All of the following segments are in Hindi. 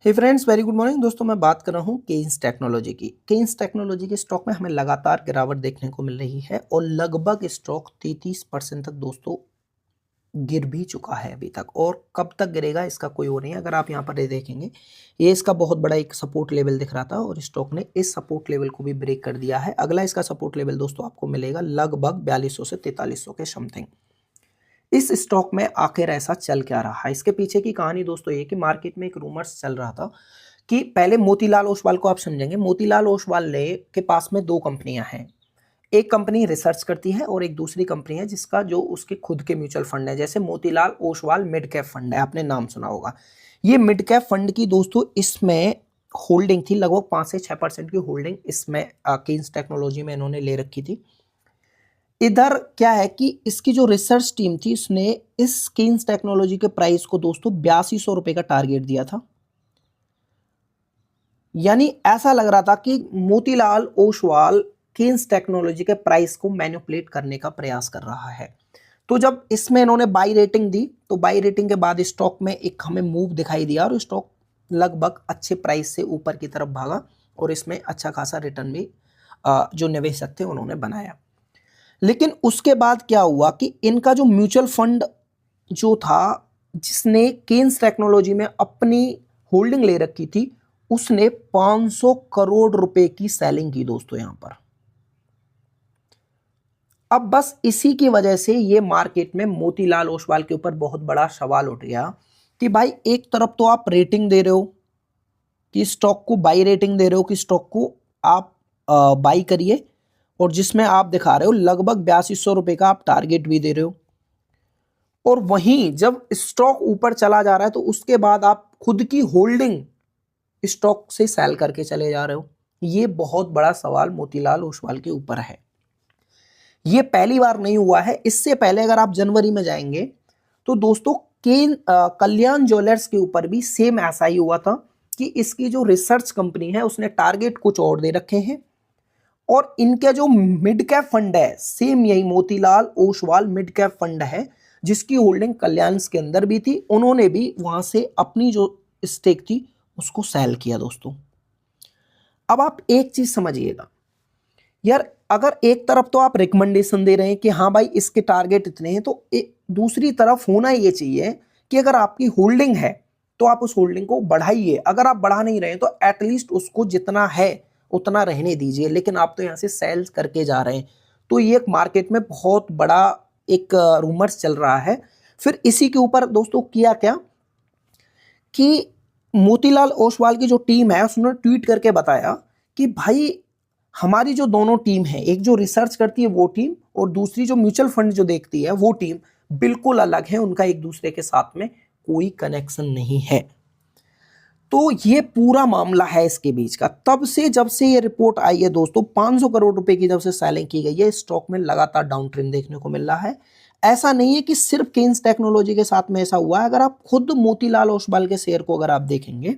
हे फ्रेंड्स, वेरी गुड मॉर्निंग दोस्तों। मैं बात कर रहा हूँ केन्स टेक्नोलॉजी की। केन्स टेक्नोलॉजी के स्टॉक में हमें लगातार गिरावट देखने को मिल रही है और लगभग स्टॉक 33% तक दोस्तों गिर भी चुका है अभी तक। और कब तक गिरेगा इसका कोई वो नहीं है। अगर आप यहाँ पर ये देखेंगे, ये इसका बहुत बड़ा एक सपोर्ट लेवल दिख रहा था और स्टॉक ने इस सपोर्ट लेवल को भी ब्रेक कर दिया है। अगला इसका सपोर्ट लेवल दोस्तों आपको मिलेगा लगभग 4200 से 4300 के समथिंग। इस स्टॉक में आखिर ऐसा चल क्या रहा है, इसके पीछे की कहानी दोस्तों ये कि मार्केट में एक रूमर्स चल रहा था कि पहले मोतीलाल ओसवाल को आप समझेंगे। मोतीलाल ओसवाल ने के पास में दो कंपनियां हैं। एक कंपनी रिसर्च करती है और एक दूसरी कंपनी है जिसका जो उसके खुद के म्यूचुअल फंड है। जैसे Motilal Oswal mid cap fund है, आपने नाम सुना होगा। ये मिड कैप फंड की दोस्तों इसमें होल्डिंग थी, लगभग 5 से 6% की होल्डिंग इसमें केन्स टेक्नोलॉजी में इन्होंने ले रखी थी। इधर क्या है कि इसकी जो रिसर्च टीम थी उसने इस केन्स टेक्नोलॉजी के प्राइस को दोस्तों 8200 का टारगेट दिया था। यानी ऐसा लग रहा था कि मोतीलाल ओसवाल केन्स टेक्नोलॉजी के प्राइस को मैनिपुलेट करने का प्रयास कर रहा है। तो जब इसमें इन्होंने बाई रेटिंग दी तो बाई रेटिंग के बाद स्टॉक में एक हमें मूव दिखाई दिया और स्टॉक लगभग अच्छे प्राइस से ऊपर की तरफ भागा और इसमें अच्छा खासा रिटर्न भी जो निवेशक थे उन्होंने बनाया। लेकिन उसके बाद क्या हुआ कि इनका जो म्यूचुअल फंड जो था जिसने केन्स टेक्नोलॉजी में अपनी होल्डिंग ले रखी थी उसने 500 करोड़ रुपए की सेलिंग की दोस्तों यहां पर। अब बस इसी की वजह से ये मार्केट में मोतीलाल ओसवाल के ऊपर बहुत बड़ा सवाल उठ गया कि भाई एक तरफ तो आप रेटिंग दे रहे हो कि स्टॉक को बाई रेटिंग दे रहे हो कि स्टॉक को आप बाई करिए और जिसमें आप दिखा रहे हो लगभग 8200 का आप टारगेट भी दे रहे हो। और वहीं जब स्टॉक ऊपर चला जा रहा है तो उसके बाद आप खुद की होल्डिंग स्टॉक से सेल करके चले जा रहे हो। ये बहुत बड़ा सवाल मोतीलाल ओसवाल के ऊपर है। ये पहली बार नहीं हुआ है। इससे पहले अगर आप जनवरी में जाएंगे तो दोस्तों कल्याण ज्वेलर्स के ऊपर भी सेम ऐसा ही हुआ था कि इसकी जो रिसर्च कंपनी है उसने टारगेट कुछ और दे रखे हैं और इनका जो मिड कैप फंड है सेम यही Motilal Oswal mid cap fund है जिसकी होल्डिंग कल्याण के अंदर भी थी। उन्होंने भी वहां से अपनी जो स्टेक थी उसको सेल किया दोस्तों। अब आप एक चीज समझिएगा यार, अगर एक तरफ तो आप रिकमेंडेशन दे रहे हैं कि हाँ भाई इसके टारगेट इतने हैं तो दूसरी तरफ होना ये चाहिए कि अगर आपकी होल्डिंग है तो आप उस होल्डिंग को बढ़ाइए। अगर आप बढ़ा नहीं रहे हैं तो एटलीस्ट उसको जितना है उतना रहने दीजिए। लेकिन आप तो यहां से सेल करके जा रहे हैं। तो ये एक मार्केट में बहुत बड़ा एक रूमर्स चल रहा है। फिर इसी के ऊपर दोस्तों किया क्या कि मोतीलाल ओसवाल की जो टीम है उसने ट्वीट करके बताया कि भाई हमारी जो दोनों टीम है, एक जो रिसर्च करती है वो टीम और दूसरी जो म्यूचुअल फंड जो देखती है वो टीम बिल्कुल अलग है। उनका एक दूसरे के साथ में कोई कनेक्शन नहीं है। तो ये पूरा मामला है इसके बीच का। तब से जब से ये रिपोर्ट आई है दोस्तों 500 करोड़ रुपए की जब से सेलिंग की गई है स्टॉक में लगातार डाउन ट्रेंड देखने को मिल रहा है। ऐसा नहीं है कि सिर्फ केन्स टेक्नोलॉजी के साथ में ऐसा हुआ है। अगर आप खुद मोतीलाल ओसवाल के शेयर को अगर आप देखेंगे,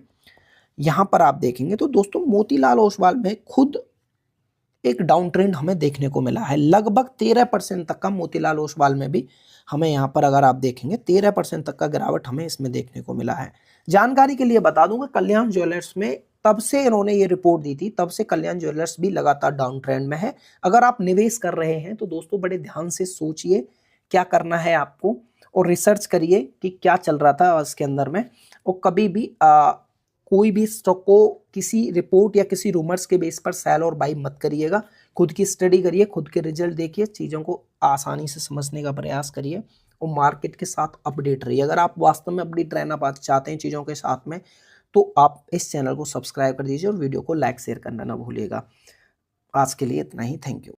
यहां पर आप देखेंगे तो दोस्तों मोतीलाल ओसवाल में खुद एक डाउन ट्रेंड हमें देखने को मिला है। लगभग 13% तक का मोतीलाल ओसवाल में भी हमें यहाँ पर अगर आप देखेंगे 13% तक का गिरावट हमें इसमें देखने को मिला है। जानकारी के लिए बता दूंगा, कल्याण ज्वेलर्स में तब से इन्होंने ये रिपोर्ट दी थी तब से कल्याण ज्वेलर्स भी लगातार डाउन ट्रेंड में है। अगर आप निवेश कर रहे हैं तो दोस्तों बड़े ध्यान से सोचिए क्या करना है आपको और रिसर्च करिए कि क्या चल रहा था उसके अंदर में। और कभी भी कोई भी स्टॉक को किसी रिपोर्ट या किसी रूमर्स के बेस पर सेल और बाई मत करिएगा। खुद की स्टडी करिए, खुद के रिजल्ट देखिए, चीज़ों को आसानी से समझने का प्रयास करिए और मार्केट के साथ अपडेट रहिए। अगर आप वास्तव में अपडेट रहना चाहते हैं चीज़ों के साथ में तो आप इस चैनल को सब्सक्राइब कर दीजिए और वीडियो को लाइक शेयर करना ना भूलिएगा। आज के लिए इतना ही। Thank you.